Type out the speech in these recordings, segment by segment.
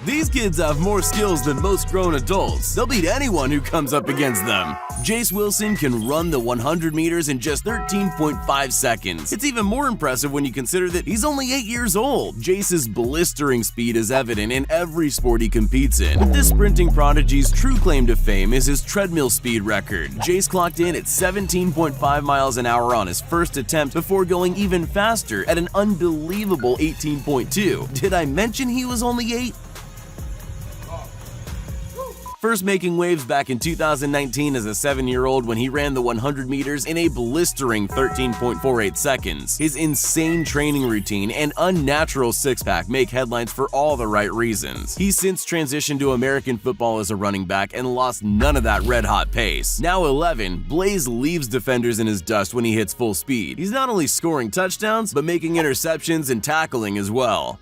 These kids have more skills than most grown adults. They'll beat anyone who comes up against them. Jace Wilson can run the 100 meters in just 13.5 seconds. It's even more impressive when you consider that he's only 8 years old. Jace's blistering speed is evident in every sport he competes in. But this sprinting prodigy's true claim to fame is his treadmill speed record. Jace clocked in at 17.5 miles an hour on his first attempt before going even faster at an unbelievable 18.2. Did I mention he was only 8? First making waves back in 2019 as a 7-year-old when he ran the 100 meters in a blistering 13.48 seconds. His insane training routine and unnatural six-pack make headlines for all the right reasons. He's since transitioned to American football as a running back and lost none of that red-hot pace. Now 11, Blaze leaves defenders in his dust when he hits full speed. He's not only scoring touchdowns, but making interceptions and tackling as well.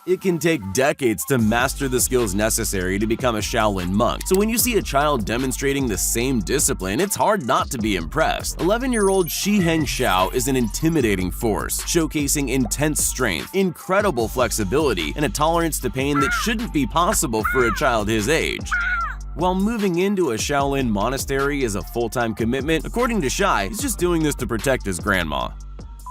It can take decades to master the skills necessary to become a Shaolin monk, so when you see a child demonstrating the same discipline, it's hard not to be impressed. 11-year-old Shiheng Xiao is an intimidating force, showcasing intense strength, incredible flexibility, and a tolerance to pain that shouldn't be possible for a child his age. While moving into a Shaolin monastery is a full-time commitment, according to Shai, he's just doing this to protect his grandma.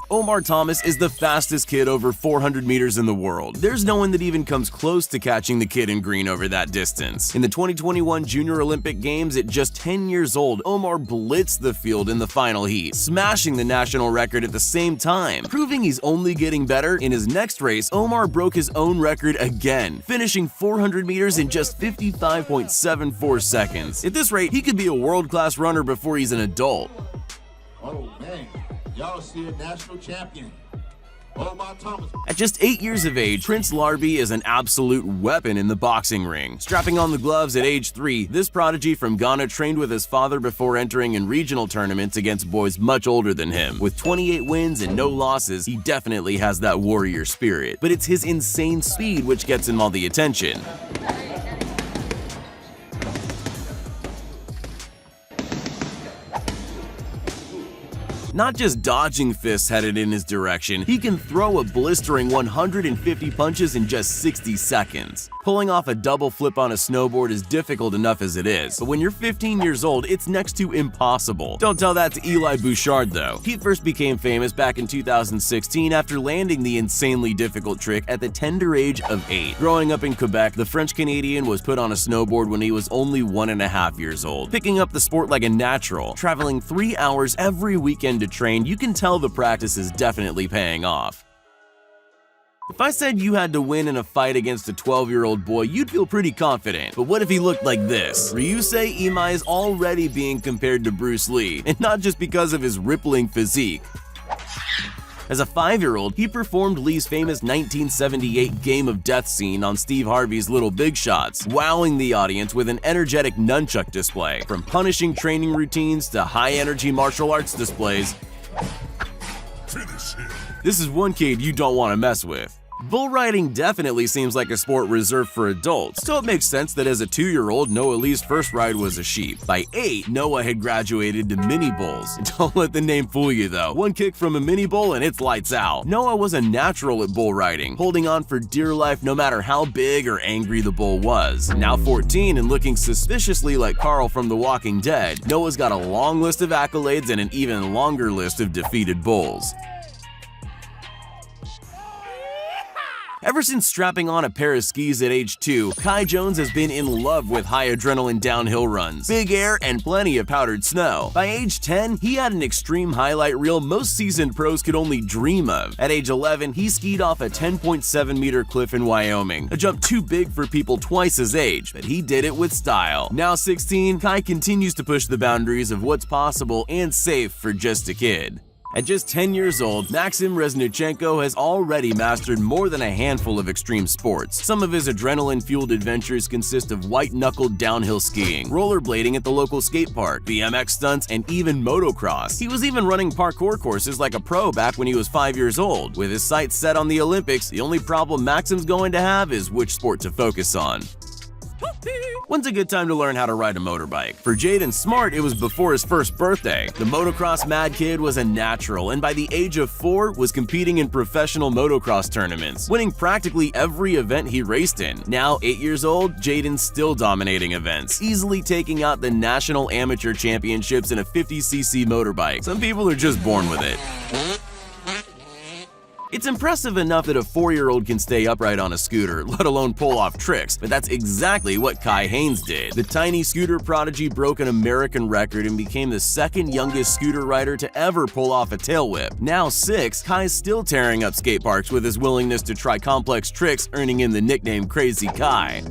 Omar Thomas is the fastest kid over 400 meters in the world. There's no one that even comes close to catching the kid in green over that distance. In the 2021 Junior Olympic Games at just 10 years old, Omar blitzed the field in the final heat, smashing the national record at the same time. Proving he's only getting better, in his next race, Omar broke his own record again, finishing 400 meters in just 55.74 seconds. At this rate, he could be a world-class runner before he's an adult. Oh man. Y'all see a national champion. Omar Thomas. At just 8 years of age, Prince Larbi is an absolute weapon in the boxing ring. Strapping on the gloves at age 3, this prodigy from Ghana trained with his father before entering in regional tournaments against boys much older than him. With 28 wins and no losses, he definitely has that warrior spirit. But it's his insane speed which gets him all the attention. Not just dodging fists headed in his direction, he can throw a blistering 150 punches in just 60 seconds. Pulling off a double flip on a snowboard is difficult enough as it is, but when you're 15 years old, it's next to impossible. Don't tell that to Eli Bouchard though. He first became famous back in 2016 after landing the insanely difficult trick at the tender age of 8. Growing up in Quebec, the French-Canadian was put on a snowboard when he was only 1.5 years old, picking up the sport like a natural. Traveling 3 hours every weekend to train, you can tell the practice is definitely paying off. If I said you had to win in a fight against a 12-year-old boy, you'd feel pretty confident. But what if he looked like this? Ryusei Imai is already being compared to Bruce Lee, and not just because of his rippling physique. As a 5-year-old, he performed Lee's famous 1978 Game of Death scene on Steve Harvey's Little Big Shots, wowing the audience with an energetic nunchuck display. From punishing training routines to high-energy martial arts displays, this is one kid you don't want to mess with. Bull riding definitely seems like a sport reserved for adults, so it makes sense that as a 2-year-old, Noah Lee's first ride was a sheep. By 8, Noah had graduated to mini bulls. Don't let the name fool you though. One kick from a mini bull and it's lights out. Noah was a natural at bull riding, holding on for dear life no matter how big or angry the bull was. Now 14 and looking suspiciously like Carl from The Walking Dead, Noah's got a long list of accolades and an even longer list of defeated bulls. Ever since strapping on a pair of skis at age 2, Kai Jones has been in love with high adrenaline downhill runs, big air, and plenty of powdered snow. By age 10, he had an extreme highlight reel most seasoned pros could only dream of. At age 11, he skied off a 10.7-meter cliff in Wyoming, a jump too big for people twice his age, but he did it with style. Now 16, Kai continues to push the boundaries of what's possible and safe for just a kid. At just 10 years old, Maxim Reznichenko has already mastered more than a handful of extreme sports. Some of his adrenaline-fueled adventures consist of white-knuckled downhill skiing, rollerblading at the local skate park, BMX stunts, and even motocross. He was even running parkour courses like a pro back when he was 5 years old. With his sights set on the Olympics, the only problem Maxim's going to have is which sport to focus on. When's a good time to learn how to ride a motorbike? For Jaden Smart, it was before his first birthday. The motocross mad kid was a natural, and by the age of 4, was competing in professional motocross tournaments, winning practically every event he raced in. Now, 8 years old, Jaden's still dominating events, easily taking out the National Amateur Championships in a 50cc motorbike. Some people are just born with it. It's impressive enough that a 4-year-old can stay upright on a scooter, let alone pull off tricks, but that's exactly what Kai Haynes did. The tiny scooter prodigy broke an American record and became the second youngest scooter rider to ever pull off a tail whip. Now 6, Kai's still tearing up skate parks with his willingness to try complex tricks, earning him the nickname Crazy Kai.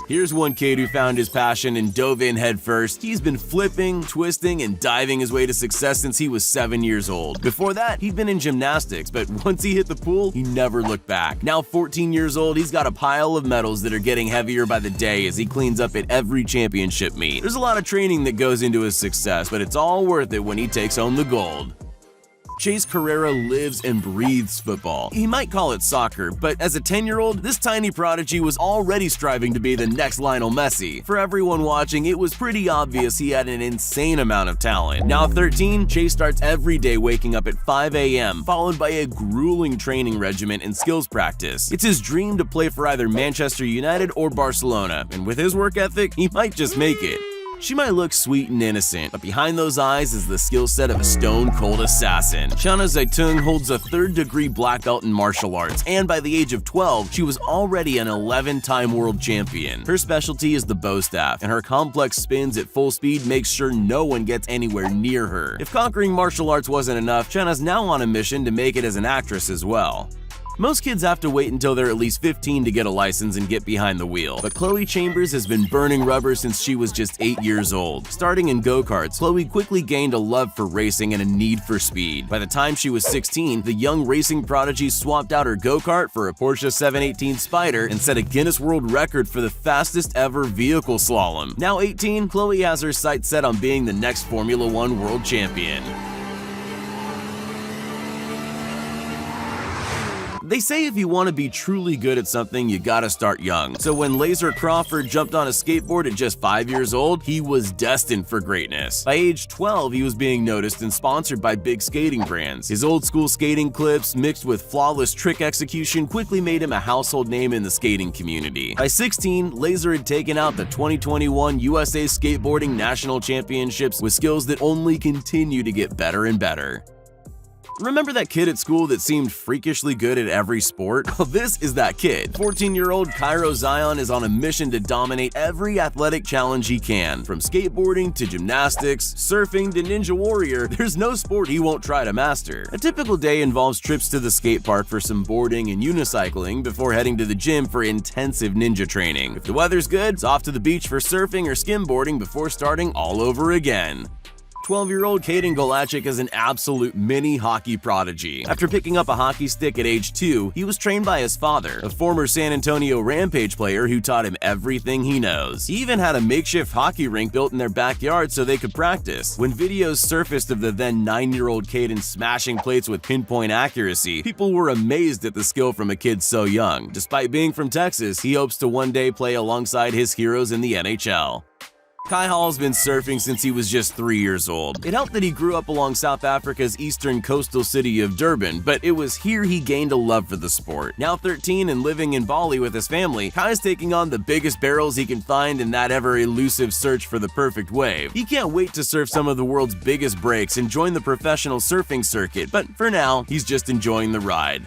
Here's one kid who found his passion and dove in headfirst. He's been flipping, twisting, and diving his way to success since he was 7 years old. Before that, he'd been in gymnastics, but once he hit the pool, he never looked back. Now 14 years old, he's got a pile of medals that are getting heavier by the day as he cleans up at every championship meet. There's a lot of training that goes into his success, but it's all worth it when he takes home the gold. Chase Carrera lives and breathes football. He might call it soccer, but as a 10-year-old, this tiny prodigy was already striving to be the next Lionel Messi. For everyone watching, it was pretty obvious he had an insane amount of talent. Now 13, Chase starts every day waking up at 5 a.m., followed by a grueling training regimen and skills practice. It's his dream to play for either Manchester United or Barcelona, and with his work ethic, he might just make it. She might look sweet and innocent, but behind those eyes is the skill set of a stone-cold assassin. Chana Zaitung holds a 3rd-degree black belt in martial arts, and by the age of 12, she was already an 11-time world champion. Her specialty is the bow staff, and her complex spins at full speed makes sure no one gets anywhere near her. If conquering martial arts wasn't enough, Chana's now on a mission to make it as an actress as well. Most kids have to wait until they're at least 15 to get a license and get behind the wheel, but Chloe Chambers has been burning rubber since she was just 8 years old. Starting in go-karts, Chloe quickly gained a love for racing and a need for speed. By the time she was 16, the young racing prodigy swapped out her go-kart for a Porsche 718 Spyder and set a Guinness World Record for the fastest ever vehicle slalom. Now 18, Chloe has her sights set on being the next Formula One world champion. They say if you want to be truly good at something, you gotta start young. So when Laser Crawford jumped on a skateboard at just 5 years old, he was destined for greatness. By age 12, he was being noticed and sponsored by big skating brands. His old school skating clips, mixed with flawless trick execution, quickly made him a household name in the skating community. By 16, Laser had taken out the 2021 USA Skateboarding National Championships with skills that only continue to get better and better. Remember that kid at school that seemed freakishly good at every sport? Well, this is that kid. 14-year-old Cairo Zion is on a mission to dominate every athletic challenge he can. From skateboarding to gymnastics, surfing to Ninja Warrior, there's no sport he won't try to master. A typical day involves trips to the skate park for some boarding and unicycling before heading to the gym for intensive ninja training. If the weather's good, it's off to the beach for surfing or skimboarding before starting all over again. 12-year-old Caden Golachik is an absolute mini hockey prodigy. After picking up a hockey stick at age 2, he was trained by his father, a former San Antonio Rampage player who taught him everything he knows. He even had a makeshift hockey rink built in their backyard so they could practice. When videos surfaced of the then 9-year-old Caden smashing plates with pinpoint accuracy, people were amazed at the skill from a kid so young. Despite being from Texas, he hopes to one day play alongside his heroes in the NHL. Kai Hall's been surfing since he was just 3 years old. It helped that he grew up along South Africa's eastern coastal city of Durban, but it was here he gained a love for the sport. Now 13 and living in Bali with his family, Kai's taking on the biggest barrels he can find in that ever-elusive search for the perfect wave. He can't wait to surf some of the world's biggest breaks and join the professional surfing circuit, but for now, he's just enjoying the ride.